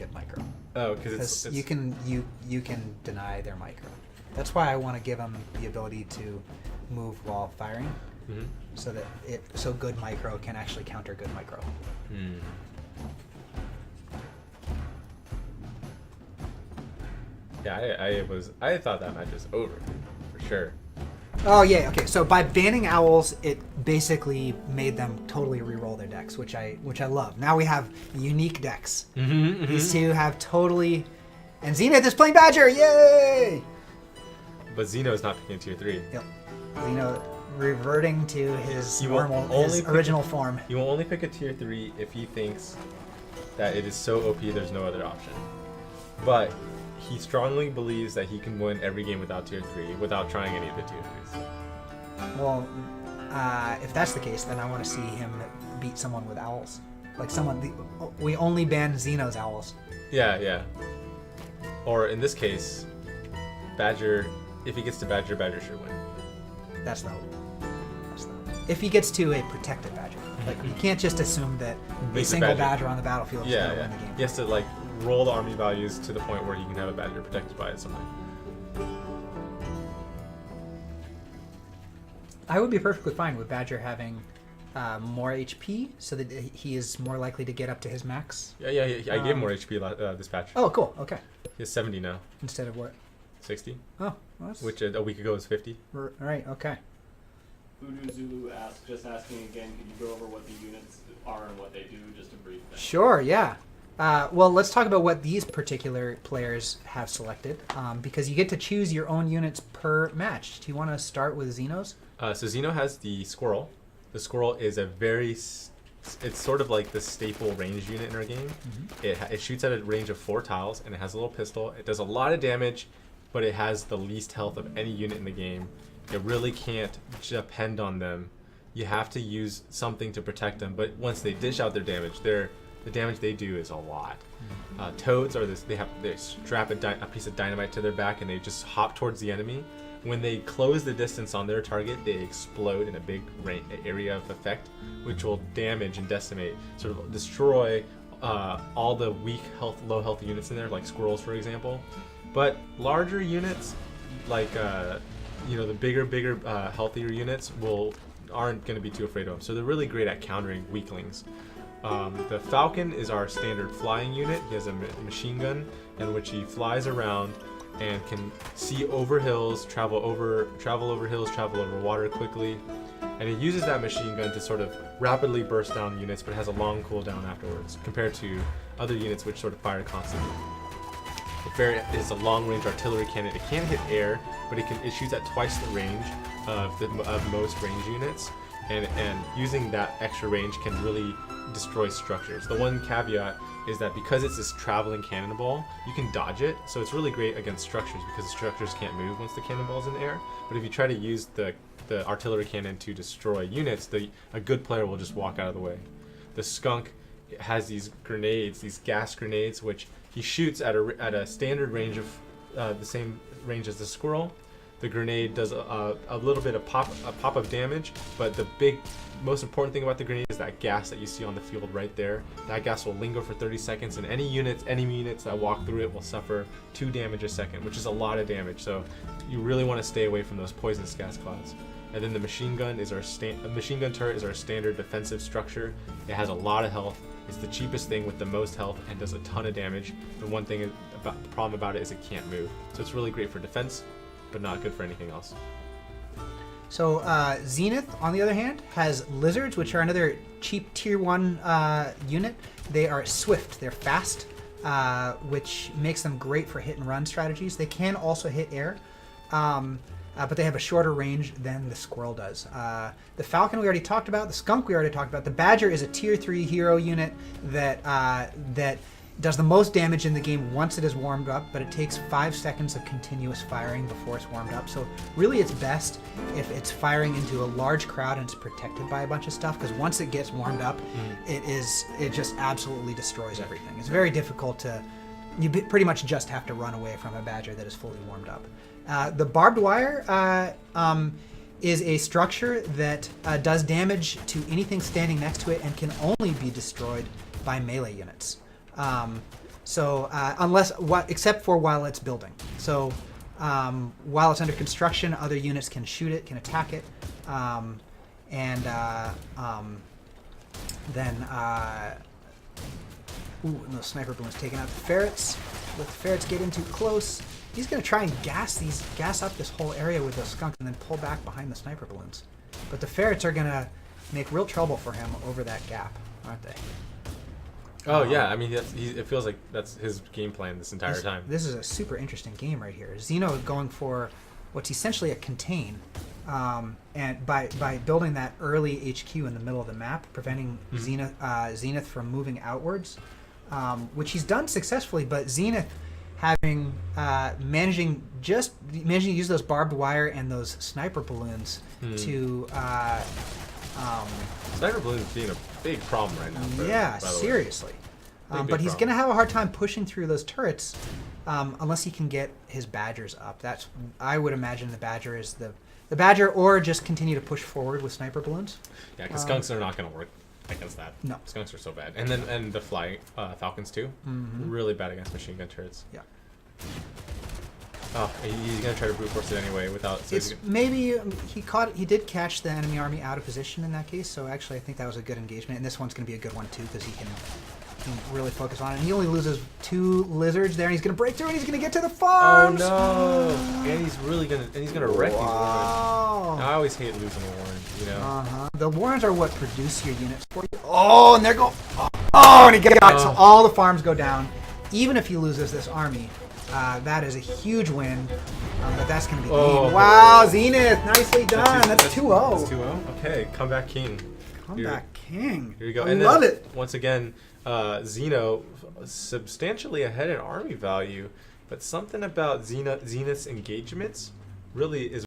good micro. Oh, because you can deny their micro. That's why I want to give him the ability to move while firing, so good micro can actually counter good micro. Yeah, I thought that match was over for sure. Oh yeah, okay. So by banning owls, it basically made them totally re-roll their decks, which I love. Now we have unique decks. These two have totally, and Zenith is playing Badger. Yay! But Zeno is not picking a tier 3. Yep. Zeno reverting to his He will his original form. He will only pick a tier 3 if he thinks that it is so OP there's no other option. But he strongly believes that he can win every game without tier 3 without trying any of the tier 3s. Well, if that's the case, then I want to see him beat someone with owls. Like we only ban Zeno's owls. Yeah. Or in this case, Badger, if he gets to Badger, Badger should win. That's the hope. If he gets to a protected Badger. Like, you can't just assume that a single badger on the battlefield is going to win the game. He has to, like, roll the army values to the point where he can have a Badger protected by something. I would be perfectly fine with Badger having more HP so that he is more likely to get up to his max. Yeah. I gave him more HP this patch. Oh, cool. Okay. He has 70 now. Instead of what? 60. Oh, well, that's... Which a week ago was 50. Right, okay. Voodoo Zulu just asking again, can you go over what the units are and what they do, just a brief thing? Sure, yeah. Well, let's talk about what these particular players have selected, because you get to choose your own units per match. Do you want to start with Zeno's? So Zeno has the Squirrel. The Squirrel is it's sort of like the staple range unit in our game. It shoots at a range of 4 tiles, and it has a little pistol. It does a lot of damage, but it has the least health of any unit in the game. You really can't depend on them. You have to use something to protect them, but once they dish out their damage, the damage they do is a lot. Toads are they strap a piece of dynamite to their back and they just hop towards the enemy. When they close the distance on their target, they explode in a big area of effect, which will damage and decimate, sort of destroy all the weak health, low health units in there, like squirrels, for example. But larger units, like the bigger, healthier units aren't going to be too afraid of them. So they're really great at countering weaklings. The Falcon is our standard flying unit. He has a machine gun in which he flies around and can see over hills, travel over hills, travel over water quickly. And he uses that machine gun to sort of rapidly burst down units, but has a long cooldown afterwards, compared to other units which sort of fire constantly. It's a long-range artillery cannon. It can't hit air, but it shoots at twice the range of most range units, and using that extra range can really destroy structures. The one caveat is that because it's this traveling cannonball, you can dodge it, so it's really great against structures because the structures can't move once the cannonball's in the air. But if you try to use the artillery cannon to destroy units, a good player will just walk out of the way. The Skunk has these grenades, these gas grenades, which he shoots at a standard range of the same range as the Squirrel. The grenade does a little bit of pop of damage, but the most important thing about the grenade is that gas that you see on the field right there. That gas will linger for 30 seconds, and any enemy units that walk through it will suffer 2 damage a second, which is a lot of damage. So you really want to stay away from those poisonous gas clouds. And then the machine gun is machine gun turret is our standard defensive structure. It has a lot of health. It's the cheapest thing with the most health and does a ton of damage. The one thing the problem about it is it can't move. So it's really great for defense, but not good for anything else. So Zenith, on the other hand, has lizards, which are another cheap tier 1 unit. They are swift, they're fast, which makes them great for hit and run strategies. They can also hit air, but they have a shorter range than the Squirrel does. The Falcon we already talked about, the Skunk we already talked about. The Badger is a tier 3 hero unit that does the most damage in the game once it is warmed up, but it takes 5 seconds of continuous firing before it's warmed up. So really it's best if it's firing into a large crowd and it's protected by a bunch of stuff, because once it gets warmed up, it just absolutely destroys everything. It's very difficult you pretty much just have to run away from a Badger that is fully warmed up. The Barbed Wire is a structure that does damage to anything standing next to it and can only be destroyed by melee units. So except for while it's building. So while it's under construction, other units can shoot it, can attack it, and the sniper balloon's taking out the ferrets. Let the ferrets get in too close. He's going to try and gas up this whole area with those skunks and then pull back behind the sniper balloons. But the ferrets are going to make real trouble for him over that gap, aren't they? Oh yeah, I mean, it feels like that's his game plan this entire time. This is a super interesting game right here. Zeno going for what's essentially a contain, and by building that early HQ in the middle of the map, preventing Zenith from moving outwards, which he's done successfully. But Zenith managing to use those barbed wire and those sniper balloons to. Sniper balloons being a big problem right now. Yeah, seriously. But he's going to have a hard time pushing through those turrets unless he can get his Badgers up. I would imagine the Badger is the Badger, or just continue to push forward with sniper balloons. Yeah, because skunks are not going to work against that. No, skunks are so bad, and the flying Falcons too, really bad against machine gun turrets. Yeah. Oh, he's gonna try to brute force it anyway without. So maybe he did catch the enemy army out of position in that case. So actually, I think that was a good engagement, and this one's gonna be a good one too because he can really focus on it. And he only loses 2 lizards there, and he's gonna break through, and he's gonna get to the farms. Oh no! And he's gonna wreck these Warrens. I always hate losing a Warren. You know. The Warrens are what produce your units for you. Oh, and they're going. Oh, and he got it. So all the farms go down. Even if he loses this army. That is a huge win, but that's going to be mean. Wow, Zenith, nicely done. That's 2-0. That's 2-0. Okay, comeback king. Comeback king. Here you go. I love it. Once again, Zeno substantially ahead in army value, but something about Zenith's engagements really is